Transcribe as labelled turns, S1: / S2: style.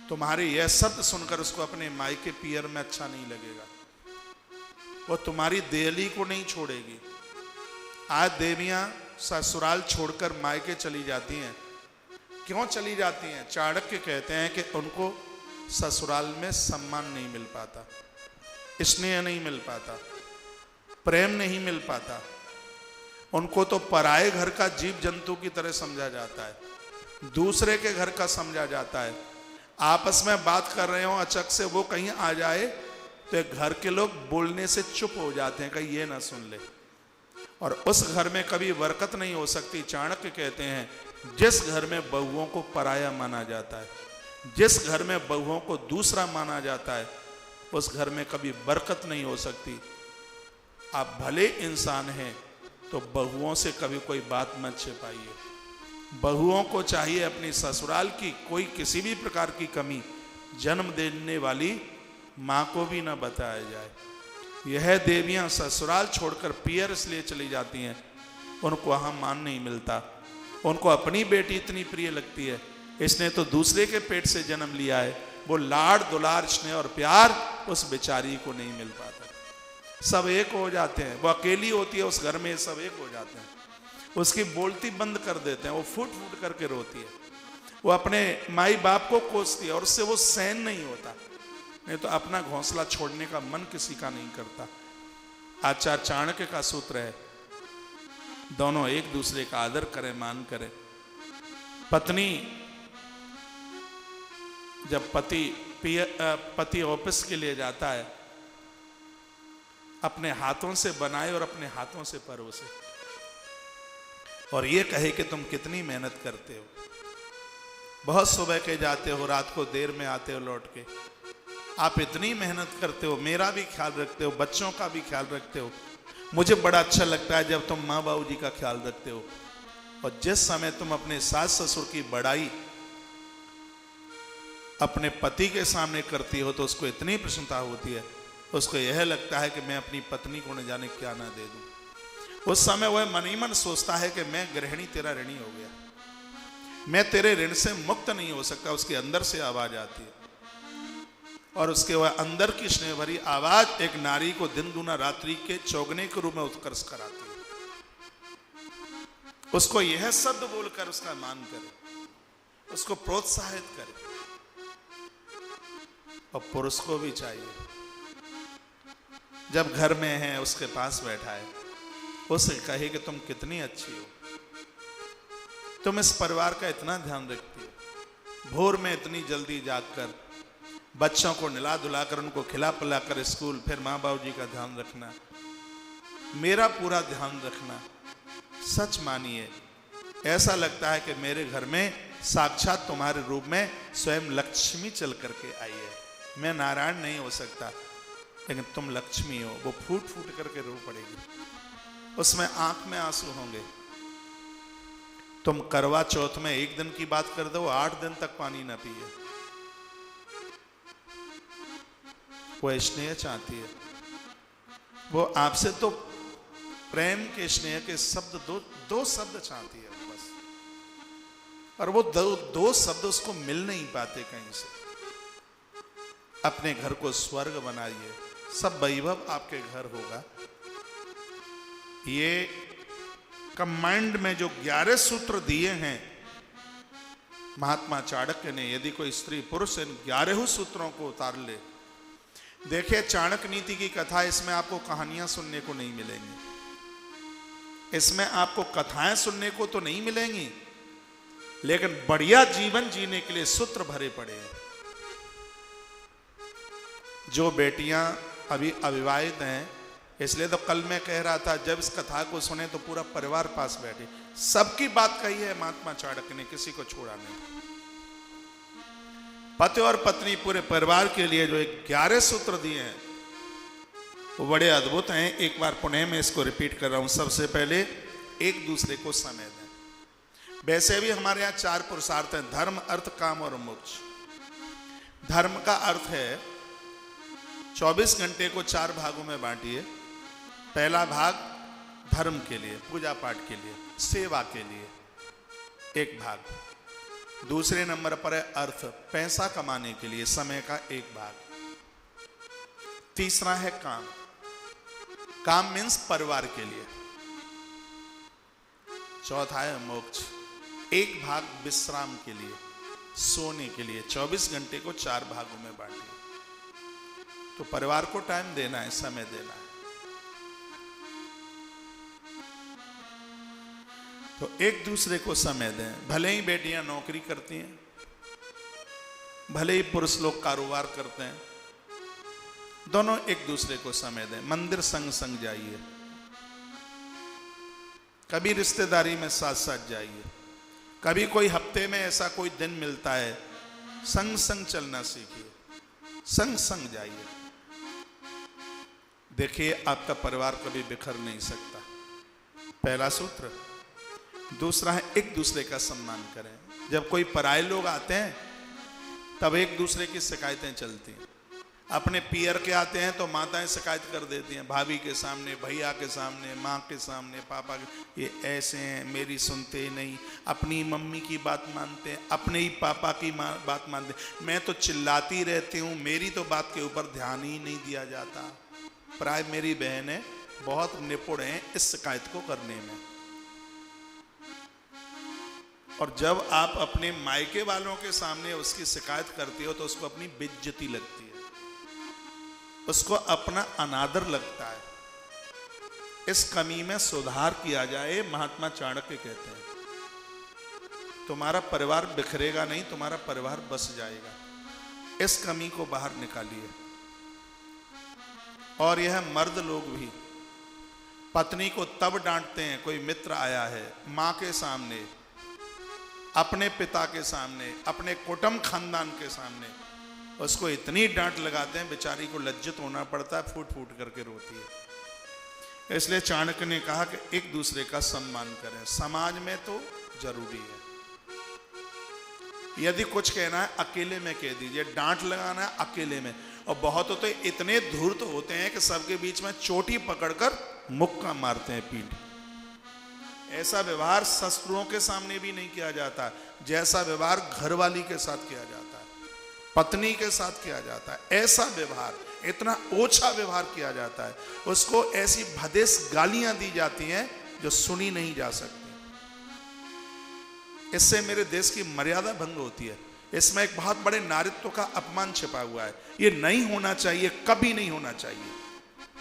S1: तुम्हारे यह शब्द सुनकर उसको अपने मायके पियर में अच्छा नहीं लगेगा, वो तुम्हारी देली को नहीं छोड़ेगी। आज देवियां ससुराल छोड़कर मायके चली जाती हैं। क्यों चली जाती हैं? चाणक्य कहते हैं कि उनको ससुराल में सम्मान नहीं मिल पाता, स्नेह नहीं मिल पाता, प्रेम नहीं मिल पाता। उनको तो पराये घर का जीव जंतु की तरह समझा जाता है, दूसरे के घर का समझा जाता है। आपस में बात कर रहे हो, अचक से वो कहीं आ जाए तो घर के लोग बोलने से चुप हो जाते हैं, कहीं ये ना सुन ले, और उस घर में कभी बरकत नहीं हो सकती। चाणक्य कहते हैं जिस घर में बहुओं को पराया माना जाता है, जिस घर में बहुओं को दूसरा माना जाता है, उस घर में कभी बरकत नहीं हो सकती। आप भले इंसान हैं तो बहुओं से कभी कोई बात मत छिपाइए। बहुओं को चाहिए अपनी ससुराल की कोई किसी भी प्रकार की कमी जन्म देने वाली माँ को भी ना बताया जाए। यह देवियां ससुराल छोड़कर पियर इसलिए चली जाती हैं, उनको वहां मान नहीं मिलता। उनको अपनी बेटी इतनी प्रिय लगती है, इसने तो दूसरे के पेट से जन्म लिया है। वो लाड़ दुलार स्नेह और प्यार उस बेचारी को नहीं मिल पाता। सब एक हो जाते हैं, वो अकेली होती है उस घर में, सब एक हो जाते हैं, उसकी बोलती बंद कर देते हैं, वो फूट फूट करके रोती है, वो अपने माई बाप को कोसती है और उससे वो सहन नहीं होता। नहीं तो अपना घोंसला छोड़ने का मन किसी का नहीं करता। आचार्य चाणक्य का सूत्र है, दोनों एक दूसरे का आदर करें, मान करें। पत्नी जब पति ऑफिस के लिए जाता है, अपने हाथों से बनाए और अपने हाथों से परोसे और ये कहे कि तुम कितनी मेहनत करते हो, बहुत सुबह के जाते हो, रात को देर में आते हो लौट के, आप इतनी मेहनत करते हो, मेरा भी ख्याल रखते हो, बच्चों का भी ख्याल रखते हो। मुझे बड़ा अच्छा लगता है जब तुम माँ बाबू जी का ख्याल रखते हो। और जिस समय तुम अपने सास ससुर की बड़ाई अपने पति के सामने करती हो तो उसको इतनी प्रसन्नता होती है, उसको यह लगता है कि मैं अपनी पत्नी को न जाने क्या ना दे दूं। उस समय वह मन ही मन सोचता है कि मैं गृहिणी तेरा ऋणी हो गया, मैं तेरे ऋण से मुक्त नहीं हो सकता। उसके अंदर से आवाज आती है और उसके वह अंदर की स्नेह भरी आवाज एक नारी को दिन दुना रात्रि के चौगने के रूप में उत्कर्ष कराती है। उसको यह शब्द बोलकर उसका मान करे, उसको प्रोत्साहित करे। और पुरुष को भी चाहिए, जब घर में है उसके पास बैठा है, उसे कहे कि तुम कितनी अच्छी हो, तुम इस परिवार का इतना ध्यान रखती हो, भोर में इतनी जल्दी जागकर बच्चों को नहला धुलाकर उनको खिला पिलाकर स्कूल, फिर माँ बाबू जी का ध्यान रखना, मेरा पूरा ध्यान रखना। सच मानिए ऐसा लगता है कि मेरे घर में साक्षात तुम्हारे रूप में स्वयं लक्ष्मी चल करके आई है। मैं नारायण नहीं हो सकता, लेकिन तुम लक्ष्मी हो। वो फूट फूट करके रो पड़ेगी, उसमें आंख में आंसू होंगे। तुम करवा चौथ में एक दिन की बात कर दो, 8 दिन तक पानी ना पिए। वो स्नेह चाहती है, वो आपसे तो प्रेम के स्नेह के शब्द दो शब्द चाहती है बस, और वो दो शब्द उसको मिल नहीं पाते कहीं से। अपने घर को स्वर्ग बनाइए, सब वैभव आपके घर होगा। ये कमांड में जो 11 सूत्र दिए हैं महात्मा चाणक्य ने, यदि कोई स्त्री पुरुष इन 11 सूत्रों को उतार ले। देखिए चाणक्य नीति की कथा, इसमें आपको कहानियां सुनने को नहीं मिलेंगी, इसमें आपको कथाएं सुनने को तो नहीं मिलेंगी, लेकिन बढ़िया जीवन जीने के लिए सूत्र भरे पड़े हैं। जो बेटियां अभी अविवाहित हैं, इसलिए तो कल मैं कह रहा था जब इस कथा को सुने तो पूरा परिवार पास बैठे, सबकी बात कही है महात्मा चाणक्य ने, किसी को छोड़ा नहीं। पति और पत्नी पूरे परिवार के लिए जो 11 सूत्र दिए हैं वो बड़े अद्भुत हैं। एक बार पुनः मैं इसको रिपीट कर रहा हूं। सबसे पहले एक दूसरे को समय दें। वैसे भी हमारे यहाँ 4 पुरुषार्थ हैं, धर्म अर्थ काम और मोक्ष। धर्म का अर्थ है 24 घंटे को 4 भागों में बांटिए। पहला भाग धर्म के लिए, पूजा पाठ के लिए, सेवा के लिए एक भाग। दूसरे नंबर पर है अर्थ, पैसा कमाने के लिए समय का एक भाग। तीसरा है काम, काम मीन्स परिवार के लिए। चौथा है मोक्ष, एक भाग विश्राम के लिए, सोने के लिए। 24 घंटे को 4 भागों में बांटिए। तो परिवार को टाइम देना है, समय देना है। तो एक दूसरे को समय दें। भले ही बेटियां नौकरी करती हैं, भले ही पुरुष लोग कारोबार करते हैं, दोनों एक दूसरे को समय दें। मंदिर संग संग जाइए, कभी रिश्तेदारी में साथ साथ जाइए, कभी कोई हफ्ते में ऐसा कोई दिन मिलता है, संग संग चलना सीखिए, संग संग जाइए। देखिए आपका परिवार कभी बिखर नहीं सकता। पहला सूत्र। दूसरा है एक दूसरे का सम्मान करें। जब कोई पराये लोग आते हैं तब एक दूसरे की शिकायतें चलती हैं। अपने पियर के आते हैं तो माताएं शिकायत कर देती हैं, भाभी के सामने, भैया के सामने, माँ के सामने, पापा के, ये ऐसे हैं, मेरी सुनते ही नहीं, अपनी मम्मी की बात मानते हैं, अपने ही पापा की बात मानते हैं। मैं तो चिल्लाती रहती हूँ, मेरी तो बात के ऊपर ध्यान ही नहीं दिया जाता। प्राय मेरी बहनें बहुत निपुण हैं इस शिकायत को करने में। और जब आप अपने मायके वालों के सामने उसकी शिकायत करती हो तो उसको अपनी बेइज्जती लगती है, उसको अपना अनादर लगता है। इस कमी में सुधार किया जाए। महात्मा चाणक्य कहते हैं तुम्हारा परिवार बिखरेगा नहीं, तुम्हारा परिवार बस जाएगा। इस कमी को बाहर निकालिए। और यह मर्द लोग भी पत्नी को तब डांटते हैं, कोई मित्र आया है, माँ के सामने, अपने पिता के सामने, अपने कुटुंब खानदान के सामने उसको इतनी डांट लगाते हैं, बेचारी को लज्जित होना पड़ता है, फूट फूट करके रोती है। इसलिए चाणक्य ने कहा कि एक दूसरे का सम्मान करें। समाज में तो जरूरी है। यदि कुछ कहना है अकेले में कह दीजिए, डांट लगाना है अकेले में। और बहुत होते इतने धूर्त होते हैं कि सबके बीच में चोटी पकड़कर मुक्का मारते हैं, पीठ। ऐसा व्यवहार शत्रुओं के सामने भी नहीं किया जाता, जैसा व्यवहार घरवाली के साथ किया जाता है, पत्नी के साथ किया जाता है। ऐसा व्यवहार, इतना ओछा व्यवहार किया जाता है, उसको ऐसी भदेस गालियां दी जाती हैं जो सुनी नहीं जा सकती। इससे मेरे देश की मर्यादा भंग होती है। इसमें एक बहुत बड़े नारित्व का अपमान छिपा हुआ है। ये नहीं होना चाहिए, कभी नहीं होना चाहिए।